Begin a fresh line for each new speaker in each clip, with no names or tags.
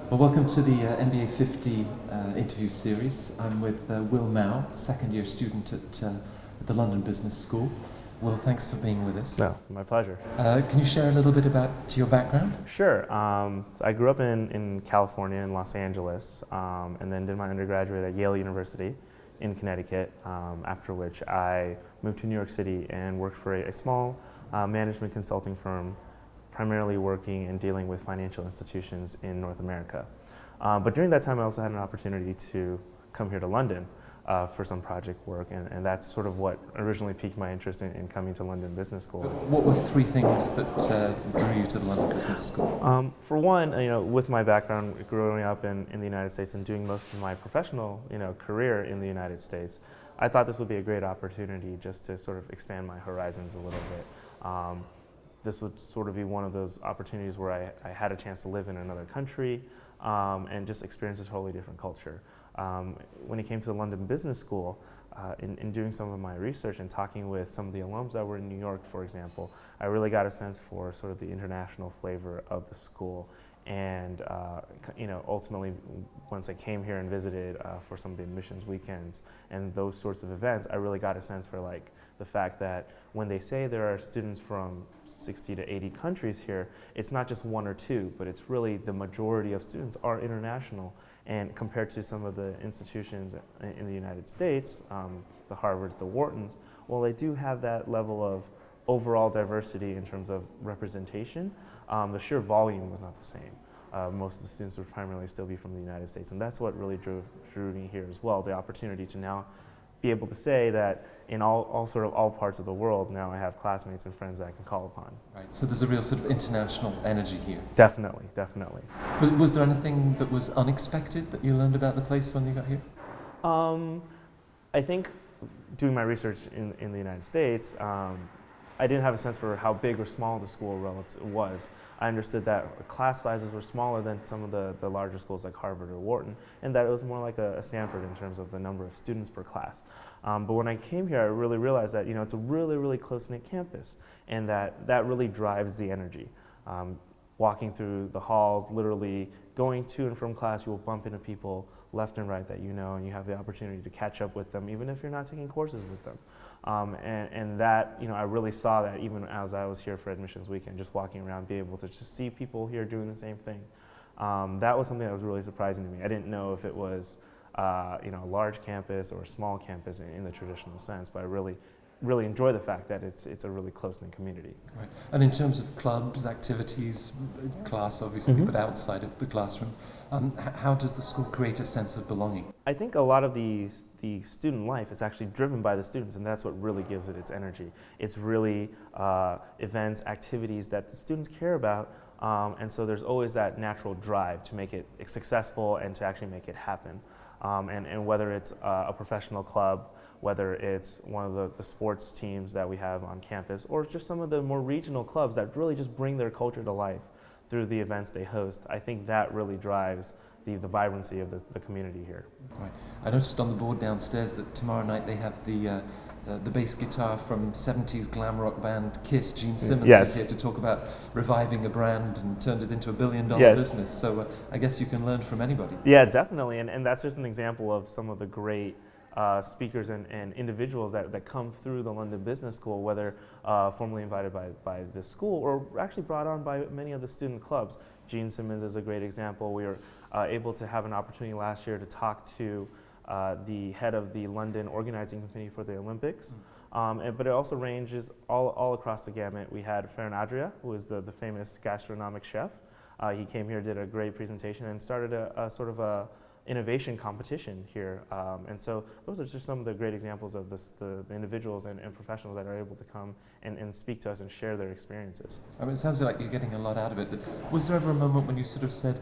Well, welcome to the MBA50 interview series. I'm with Will Mao, second year student at the London Business School. Will, thanks for being with us.
No, my pleasure.
Can you share a little bit about your background?
Sure. So I grew up in California, in Los Angeles, and then did my undergraduate at Yale University in Connecticut, after which I moved to New York City and worked for a small management consulting firm, primarily working and dealing with financial institutions in North America. But during that time, I also had an opportunity to come here to London for some project work, and that's sort of what originally piqued my interest in coming to London Business School.
What were three things that drew you to the London Business School?
For one, with my background growing up in the United States and doing most of my professional career in the United States, I thought this would be a great opportunity just to sort of expand my horizons a little bit. This would sort of be one of those opportunities where I had a chance to live in another country and just experience a totally different culture. When it came to the London Business School, in doing some of my research and talking with some of the alums that were in New York, for example, I really got a sense for sort of the international flavor of the school. And ultimately, once I came here and visited for some of the admissions weekends and those sorts of events, I really got a sense for the fact that when they say there are students from 60 to 80 countries here, it's not just one or two, but it's really the majority of students are international. And compared to some of the institutions in the United States, the Harvards, the Whartons, well, they do have that level of overall diversity in terms of representation. The sheer volume was not the same. Most of the students would primarily still be from the United States, and that's what really drew me here as well, the opportunity to now be able to say that in all parts of the world, now I have classmates and friends that I can call upon.
Right. So there's a real sort of international energy here.
Definitely, definitely.
Was there anything that was unexpected that you learned about the place when you got here?
I think doing my research in the United States, I didn't have a sense for how big or small the school was. I understood that class sizes were smaller than some of the larger schools like Harvard or Wharton, and that it was more like a Stanford in terms of the number of students per class. But when I came here, I really realized that it's a really, really close-knit campus, and that really drives the energy. Walking through the halls, literally going to and from class, you will bump into people left and right that you know, and you have the opportunity to catch up with them, even if you're not taking courses with them. And that, I really saw that even as I was here for admissions weekend, just walking around, be able to just see people here doing the same thing. That was something that was really surprising to me. I didn't know if it was, a large campus or a small campus in the traditional sense, but I really enjoy the fact that it's a really close-knit community.
Right. And in terms of clubs, activities, class obviously, but outside of the classroom, how does the school create a sense of belonging?
I think a lot of the student life is actually driven by the students, and that's what really gives it its energy. It's really events, activities that the students care about, and so there's always that natural drive to make it successful and to actually make it happen. And whether it's a professional club, whether it's one of the sports teams that we have on campus, or just some of the more regional clubs that really just bring their culture to life through the events they host, I think that really drives the vibrancy of the community here.
Right. I noticed on the board downstairs that tomorrow night they have the bass guitar from 70s glam rock band Kiss, Gene Simmons, is here to talk about reviving a brand and turned it into $1 billion business. So I guess you can learn from anybody.
Yeah, definitely. And that's just an example of some of the great speakers and individuals that come through the London Business School, whether formally invited by the school or actually brought on by many of the student clubs. Gene Simmons is a great example. We were able to have an opportunity last year to talk to the head of the London organizing committee for the Olympics. But it also ranges all across the gamut. We had Ferran Adrià, who is the famous gastronomic chef. He came here, did a great presentation, and started a sort of a innovation competition here. And so those are just some of the great examples of the individuals and professionals that are able to come and speak to us and share their experiences.
I mean, it sounds like you're getting a lot out of it. But was there ever a moment when you sort of said,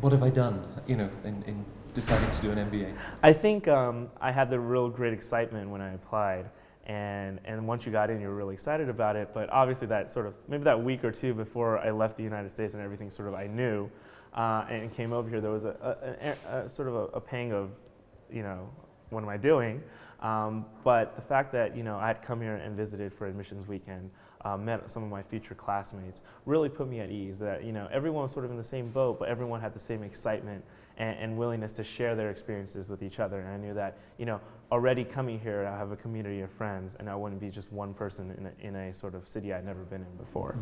what have I done, in deciding to do an MBA?
I think I had the real great excitement when I applied. And once you got in, you were really excited about it. But obviously that sort of, maybe that week or two before I left the United States and everything sort of I knew, and came over here, there was a sort of a pang of, what am I doing? But the fact that I had come here and visited for admissions weekend, met some of my future classmates, really put me at ease that, everyone was sort of in the same boat, but everyone had the same excitement and willingness to share their experiences with each other. And I knew that, already coming here, I have a community of friends, and I wouldn't be just one person in a sort of city I'd never been in before.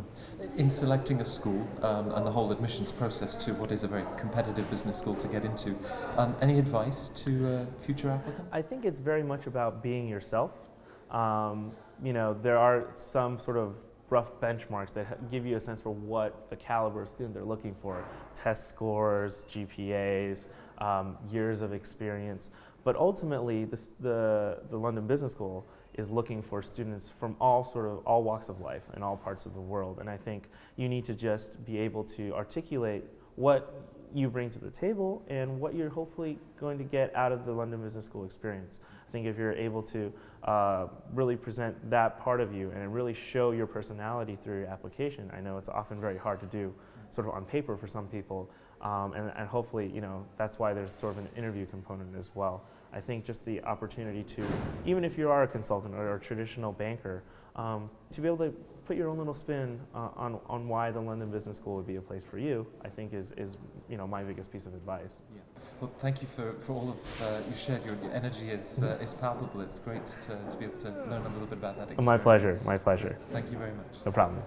In selecting a school and the whole admissions process to what is a very competitive business school to get into, any advice to future applicants?
I think it's very much about being yourself. There are some sort of rough benchmarks that give you a sense for what the caliber of student they're looking for: test scores, GPAs, years of experience. But ultimately, the London Business School is looking for students from all walks of life and all parts of the world. And I think you need to just be able to articulate what you bring to the table and what you're hopefully going to get out of the London Business School experience. I think if you're able to really present that part of you and really show your personality through your application, I know it's often very hard to do sort of on paper for some people, and hopefully, that's why there's sort of an interview component as well. I think just the opportunity to, even if you are a consultant or a traditional banker, to be able to put your own little spin on why the London Business School would be a place for you, I think is my biggest piece of advice.
Yeah. Well, thank you for all of you shared. Your energy is palpable. It's great to be able to learn a little bit about that experience.
My pleasure.
Thank you very much.
No problem.